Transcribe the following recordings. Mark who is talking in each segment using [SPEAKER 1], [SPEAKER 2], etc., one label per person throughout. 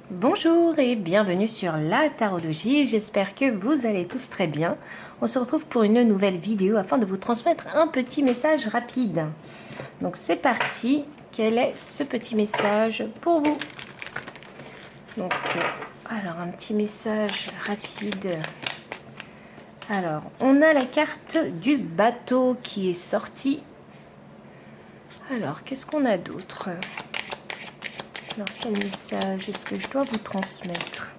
[SPEAKER 1] Bonjour et bienvenue sur la tarologie, j'espère que vous allez tous très bien. On se retrouve pour une nouvelle vidéo afin de vous transmettre un petit message rapide. Donc c'est parti, quel est ce petit message pour vous? Donc, alors un petit message rapide. Alors, on a la carte du bateau qui est sortie. Alors, qu'est-ce qu'on a d'autre? Alors, quel message est-ce que je dois vous transmettre?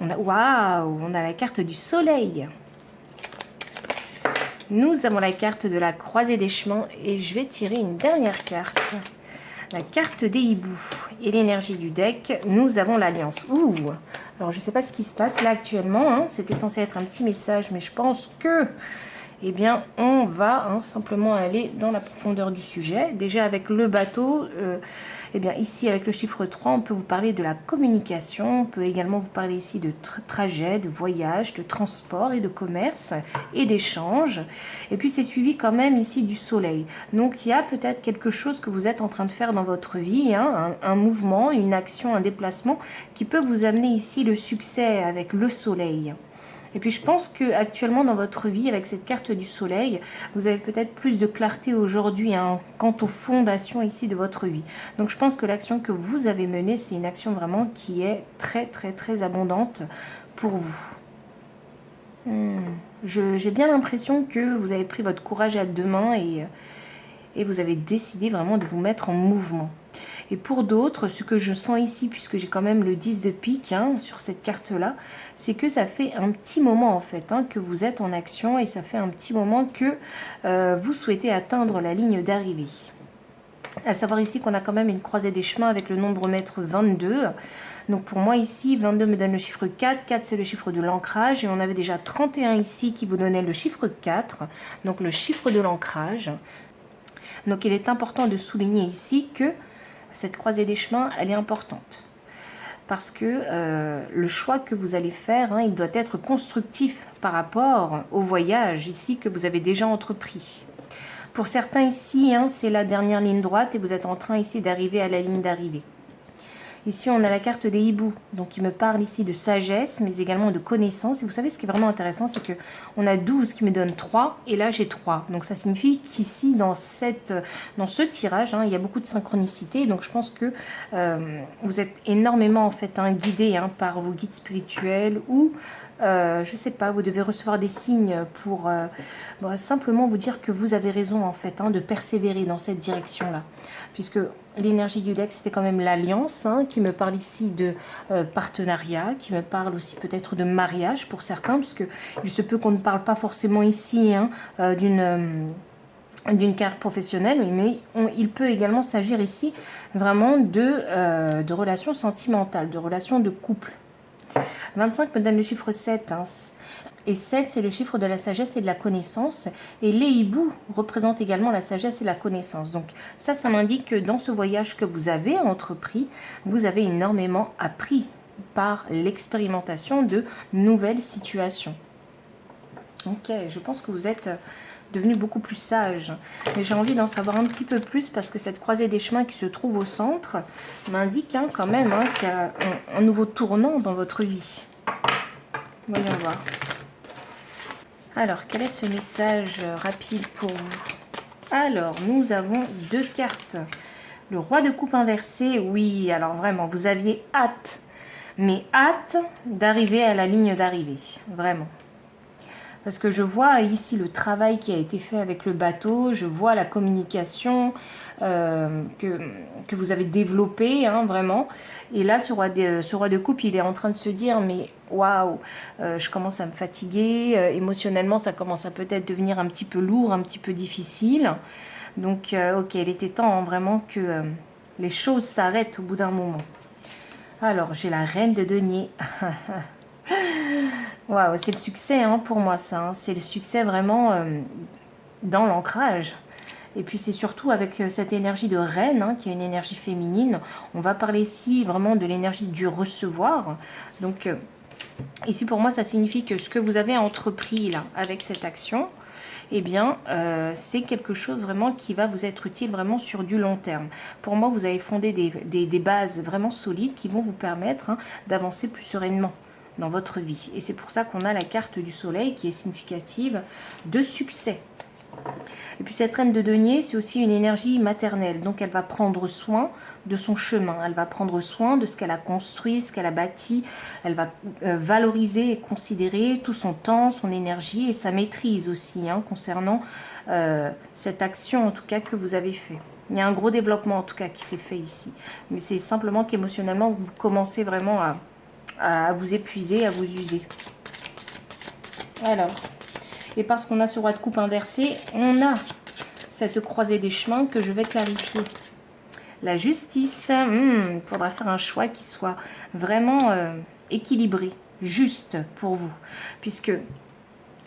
[SPEAKER 1] Waouh, on a la carte du soleil. Nous avons la carte de la croisée des chemins et je vais tirer une dernière carte. La carte des hiboux et l'énergie du deck. Nous avons l'alliance. Ouh, alors je ne sais pas ce qui se passe là actuellement. Hein. C'était censé être un petit message, mais je pense que... Eh bien, on va simplement aller dans la profondeur du sujet. Déjà avec le bateau, eh bien ici avec le chiffre 3, on peut vous parler de la communication. On peut également vous parler ici de trajet, de voyage, de transport et de commerce et d'échange. Et puis c'est suivi quand même ici du soleil. Donc il y a peut-être quelque chose que vous êtes en train de faire dans votre vie, hein, un mouvement, une action, un déplacement qui peut vous amener ici le succès avec le soleil. Et puis je pense que actuellement dans votre vie, avec cette carte du soleil, vous avez peut-être plus de clarté aujourd'hui quant aux fondations ici de votre vie. Donc je pense que l'action que vous avez menée, c'est une action vraiment qui est très très très abondante pour vous. J'ai bien l'impression que vous avez pris votre courage à deux mains et vous avez décidé vraiment de vous mettre en mouvement. Et pour d'autres, ce que je sens ici, puisque j'ai quand même le 10 de pique sur cette carte-là, c'est que ça fait un petit moment en fait que vous êtes en action et ça fait un petit moment que vous souhaitez atteindre la ligne d'arrivée. À savoir ici qu'on a quand même une croisée des chemins avec le nombre maître 22. Donc pour moi ici, 22 me donne le chiffre 4, 4 c'est le chiffre de l'ancrage et on avait déjà 31 ici qui vous donnait le chiffre 4, donc le chiffre de l'ancrage. Donc il est important de souligner ici que cette croisée des chemins, elle est importante. Parce que le choix que vous allez faire, il doit être constructif par rapport au voyage ici que vous avez déjà entrepris. Pour certains ici, c'est la dernière ligne droite et vous êtes en train ici d'arriver à la ligne d'arrivée. Ici, on a la carte des hiboux, donc qui me parle ici de sagesse, mais également de connaissance. Et vous savez, ce qui est vraiment intéressant, c'est qu'on a 12 qui me donne 3, et là, j'ai 3. Donc, ça signifie qu'ici, dans ce tirage, il y a beaucoup de synchronicité. Donc, je pense que vous êtes énormément, en fait, guidé par vos guides spirituels ou... je ne sais pas, vous devez recevoir des signes pour simplement vous dire que vous avez raison en fait de persévérer dans cette direction-là. Puisque l'énergie du deck, c'était quand même l'alliance qui me parle ici de partenariat, qui me parle aussi peut-être de mariage pour certains, puisque il se peut qu'on ne parle pas forcément ici d'une carte professionnelle, mais il peut également s'agir ici vraiment de relations sentimentales, de relations de couple. 25 me donne le chiffre 7. Et 7, c'est le chiffre de la sagesse et de la connaissance. Et les hiboux représentent également la sagesse et la connaissance. Donc ça m'indique que dans ce voyage que vous avez entrepris, vous avez énormément appris par l'expérimentation de nouvelles situations. Ok, je pense que vous êtes devenu beaucoup plus sage. Mais j'ai envie d'en savoir un petit peu plus parce que cette croisée des chemins qui se trouve au centre m'indique quand même qu'il y a un nouveau tournant dans votre vie. Voyons voir. Alors, quel est ce message rapide pour vous? Alors, nous avons deux cartes. Le roi de coupe inversé, oui, alors vraiment, vous aviez hâte, mais hâte d'arriver à la ligne d'arrivée, vraiment. Parce que je vois ici le travail qui a été fait avec le bateau, je vois la communication que vous avez développée, vraiment. Et là, ce roi de coupe, il est en train de se dire, mais waouh, je commence à me fatiguer, émotionnellement, ça commence à peut-être devenir un petit peu lourd, un petit peu difficile. Donc, ok, il était temps vraiment que les choses s'arrêtent au bout d'un moment. Alors, j'ai la reine de denier. Waouh, c'est le succès pour moi ça, c'est le succès vraiment dans l'ancrage. Et puis c'est surtout avec cette énergie de reine, qui est une énergie féminine. On va parler ici vraiment de l'énergie du recevoir. Donc ici pour moi ça signifie que ce que vous avez entrepris là avec cette action, eh bien, c'est quelque chose vraiment qui va vous être utile vraiment sur du long terme. Pour moi, vous avez fondé des bases vraiment solides qui vont vous permettre d'avancer plus sereinement dans votre vie. Et c'est pour ça qu'on a la carte du soleil qui est significative de succès. Et puis cette reine de denier, c'est aussi une énergie maternelle. Donc elle va prendre soin de son chemin. Elle va prendre soin de ce qu'elle a construit, ce qu'elle a bâti. Elle va valoriser et considérer tout son temps, son énergie et sa maîtrise aussi, concernant cette action en tout cas que vous avez fait. Il y a un gros développement en tout cas qui s'est fait ici. Mais c'est simplement qu'émotionnellement, vous commencez vraiment à vous épuiser, à vous user. Alors... Et parce qu'on a ce roi de coupe inversé, on a cette croisée des chemins que je vais clarifier. La justice, il faudra faire un choix qui soit vraiment équilibré, juste pour vous. Puisque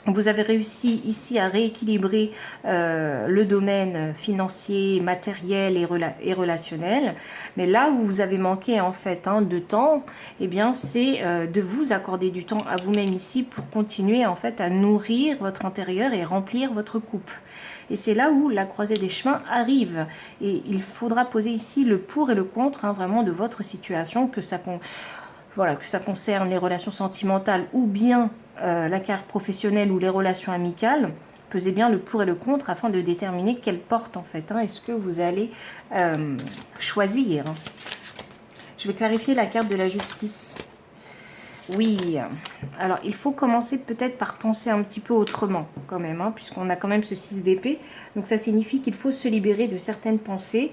[SPEAKER 1] vous avez réussi ici à rééquilibrer le domaine financier, matériel et relationnel. Mais là où vous avez manqué en fait de temps, eh bien c'est de vous accorder du temps à vous-même ici pour continuer en fait à nourrir votre intérieur et remplir votre coupe. Et c'est là où la croisée des chemins arrive. Et il faudra poser ici le pour et le contre vraiment de votre situation, que ça concerne les relations sentimentales ou bien la carrière professionnelle ou les relations amicales. Pesez bien le pour et le contre afin de déterminer quelle porte en fait est-ce que vous allez choisir. Je vais clarifier la carte de la justice. Oui, alors il faut commencer peut-être par penser un petit peu autrement quand même, puisqu'on a quand même ce 6 d'épée. Donc ça signifie qu'il faut se libérer de certaines pensées.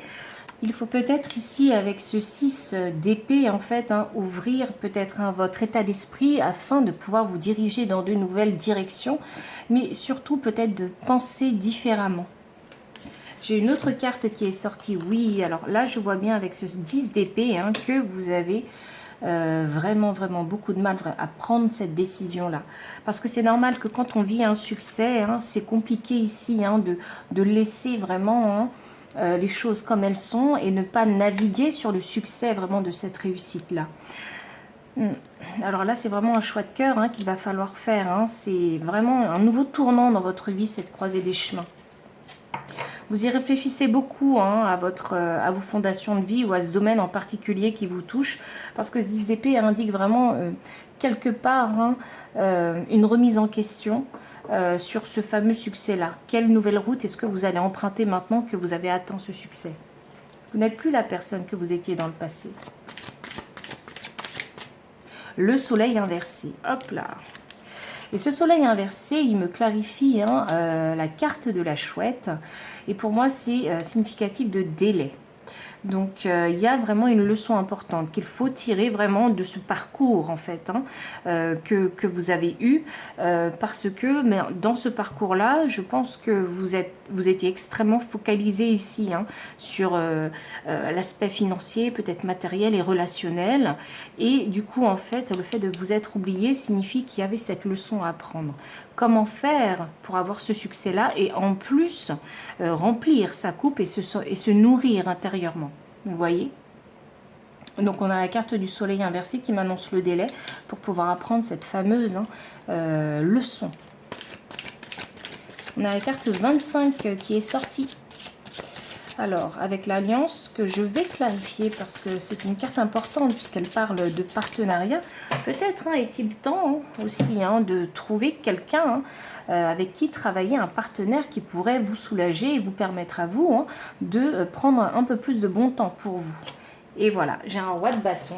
[SPEAKER 1] Il faut peut-être ici, avec ce 6 d'épée, en fait, ouvrir peut-être votre état d'esprit afin de pouvoir vous diriger dans de nouvelles directions, mais surtout peut-être de penser différemment. J'ai une autre carte qui est sortie. Oui, alors là, je vois bien avec ce 10 d'épée que vous avez vraiment beaucoup de mal à prendre cette décision-là. Parce que c'est normal que quand on vit un succès, c'est compliqué ici de laisser vraiment... les choses comme elles sont et ne pas naviguer sur le succès vraiment de cette réussite-là. Alors là, c'est vraiment un choix de cœur qu'il va falloir faire. C'est vraiment un nouveau tournant dans votre vie, cette croisée des chemins. Vous y réfléchissez beaucoup à vos fondations de vie ou à ce domaine en particulier qui vous touche, parce que ce 10 d'épée indique vraiment quelque part une remise en question sur ce fameux succès-là. Quelle nouvelle route est-ce que vous allez emprunter maintenant que vous avez atteint ce succès? Vous n'êtes plus la personne que vous étiez dans le passé. Le soleil inversé. Hop là. Et ce soleil inversé, il me clarifie la carte de la chouette. Et pour moi, c'est significatif de délai. Donc, il y a vraiment une leçon importante qu'il faut tirer vraiment de ce parcours, en fait, que vous avez eu. Parce que mais dans ce parcours-là, je pense que vous étiez extrêmement focalisé ici sur l'aspect financier, peut-être matériel et relationnel. Et du coup, en fait, le fait de vous être oublié signifie qu'il y avait cette leçon à apprendre. Comment faire pour avoir ce succès-là et en plus remplir sa coupe et se nourrir intérieurement. Vous voyez? Donc on a la carte du soleil inversé qui m'annonce le délai pour pouvoir apprendre cette fameuse leçon. On a la carte 25 qui est sortie. Alors, avec l'alliance que je vais clarifier parce que c'est une carte importante puisqu'elle parle de partenariat. Peut-être est-il temps aussi de trouver quelqu'un avec qui travailler, un partenaire qui pourrait vous soulager et vous permettre à vous de prendre un peu plus de bon temps pour vous. Et voilà, j'ai un roi de bâton.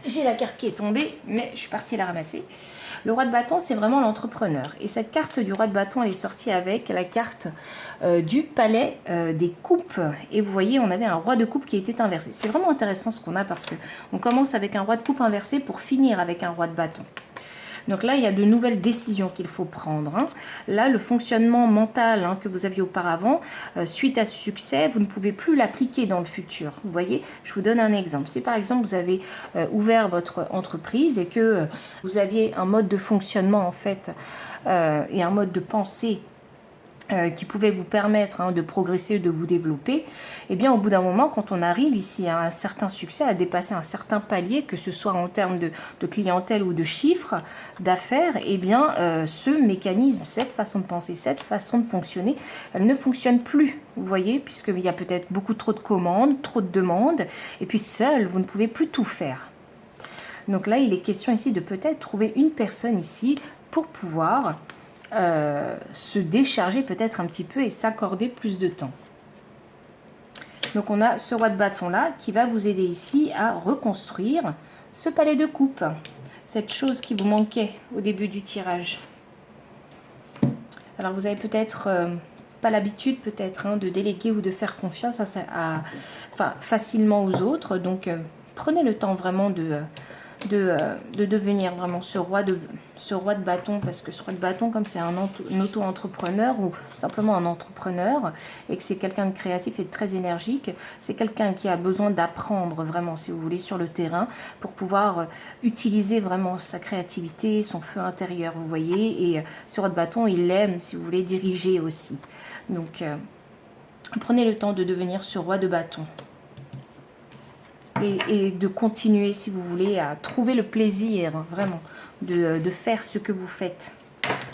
[SPEAKER 1] J'ai la carte qui est tombée, mais je suis partie la ramasser. Le roi de bâton, c'est vraiment l'entrepreneur. Et cette carte du roi de bâton, elle est sortie avec la carte du palais des coupes. Et vous voyez, on avait un roi de coupe qui était inversé. C'est vraiment intéressant ce qu'on a parce qu'on commence avec un roi de coupe inversé pour finir avec un roi de bâton. Donc là, il y a de nouvelles décisions qu'il faut prendre. Là, le fonctionnement mental que vous aviez auparavant, suite à ce succès, vous ne pouvez plus l'appliquer dans le futur. Vous voyez, je vous donne un exemple. Si par exemple, vous avez ouvert votre entreprise et que vous aviez un mode de fonctionnement en fait et un mode de pensée qui pouvait vous permettre de progresser, de vous développer, et bien au bout d'un moment, quand on arrive ici à un certain succès, à dépasser un certain palier, que ce soit en termes de clientèle ou de chiffres d'affaires, et bien ce mécanisme, cette façon de penser, cette façon de fonctionner, elle ne fonctionne plus, vous voyez, puisqu'il y a peut-être beaucoup trop de commandes, trop de demandes, et puis seul, vous ne pouvez plus tout faire. Donc là, il est question ici de peut-être trouver une personne ici pour pouvoir se décharger peut-être un petit peu et s'accorder plus de temps. Donc on a ce roi de bâton là qui va vous aider ici à reconstruire ce palais de coupe, cette chose qui vous manquait au début du tirage. Alors vous avez peut-être pas l'habitude peut-être de déléguer ou de faire confiance facilement aux autres, donc prenez le temps vraiment de devenir vraiment ce roi de bâton, parce que ce roi de bâton, comme c'est un auto-entrepreneur ou simplement un entrepreneur, et que c'est quelqu'un de créatif et de très énergique, c'est quelqu'un qui a besoin d'apprendre vraiment, si vous voulez, sur le terrain, pour pouvoir utiliser vraiment sa créativité, son feu intérieur, vous voyez, et ce roi de bâton, il aime, si vous voulez, diriger aussi. Donc, prenez le temps de devenir ce roi de bâton. Et de continuer, si vous voulez, à trouver le plaisir, vraiment, de faire ce que vous faites.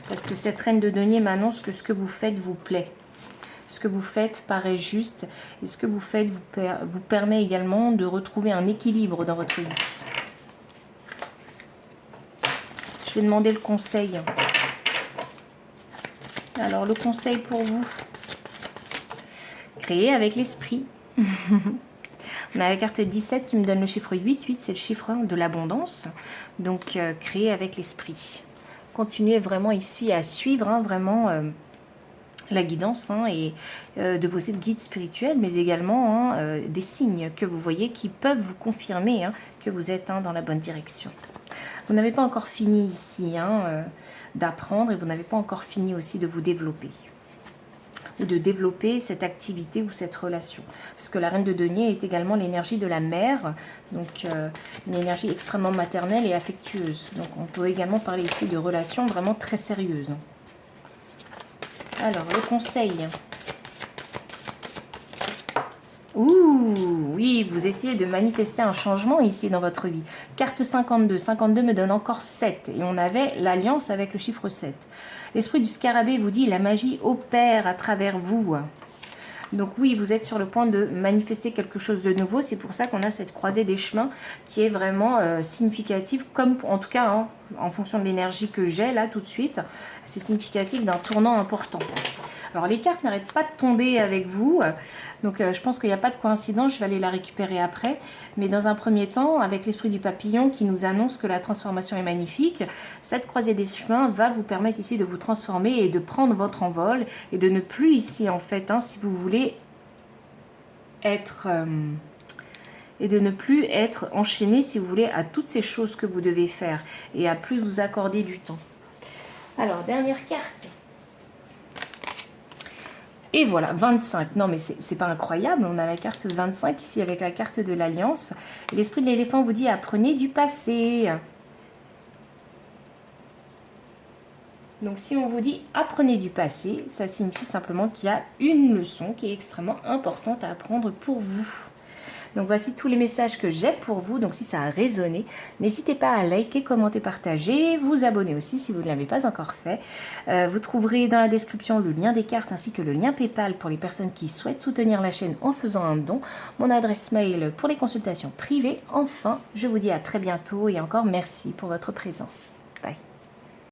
[SPEAKER 1] Parce que cette reine de denier m'annonce que ce que vous faites vous plaît. Ce que vous faites paraît juste. Et ce que vous faites vous permet également de retrouver un équilibre dans votre vie. Je vais demander le conseil. Alors, le conseil pour vous. Créer avec l'esprit. On a la carte 17 qui me donne le chiffre 8. 8, c'est le chiffre de l'abondance. Donc, créer avec l'esprit. Continuez vraiment ici à suivre vraiment la guidance et de vos guides spirituels, mais également des signes que vous voyez qui peuvent vous confirmer que vous êtes dans la bonne direction. Vous n'avez pas encore fini ici d'apprendre et vous n'avez pas encore fini aussi de vous développer. Ou de développer cette activité ou cette relation. Parce que la reine de denier est également l'énergie de la mère, donc une énergie extrêmement maternelle et affectueuse. Donc on peut également parler ici de relations vraiment très sérieuses. Alors, le conseil. Ouh, oui, vous essayez de manifester un changement ici dans votre vie. Carte 52. 52 me donne encore 7. Et on avait l'alliance avec le chiffre 7. L'esprit du scarabée vous dit la magie opère à travers vous. Donc oui, vous êtes sur le point de manifester quelque chose de nouveau. C'est pour ça qu'on a cette croisée des chemins qui est vraiment significative. Comme en tout cas, en fonction de l'énergie que j'ai là tout de suite, c'est significatif d'un tournant important. Alors les cartes n'arrêtent pas de tomber avec vous, donc je pense qu'il n'y a pas de coïncidence, je vais aller la récupérer après. Mais dans un premier temps, avec l'esprit du papillon qui nous annonce que la transformation est magnifique, cette croisée des chemins va vous permettre ici de vous transformer et de prendre votre envol et de ne plus ici en fait, si vous voulez être... et de ne plus être enchaîné, si vous voulez, à toutes ces choses que vous devez faire et à plus vous accorder du temps. Alors, dernière carte. Et voilà, 25. Non, mais c'est pas incroyable. On a la carte 25 ici avec la carte de l'Alliance. L'esprit de l'éléphant vous dit apprenez du passé. Donc, si on vous dit apprenez du passé, ça signifie simplement qu'il y a une leçon qui est extrêmement importante à apprendre pour vous. Donc voici tous les messages que j'ai pour vous. Donc si ça a résonné, n'hésitez pas à liker, commenter, partager, vous abonner aussi si vous ne l'avez pas encore fait. Vous trouverez dans la description le lien des cartes ainsi que le lien PayPal pour les personnes qui souhaitent soutenir la chaîne en faisant un don. Mon adresse mail pour les consultations privées. Enfin, je vous dis à très bientôt et encore merci pour votre présence. Bye.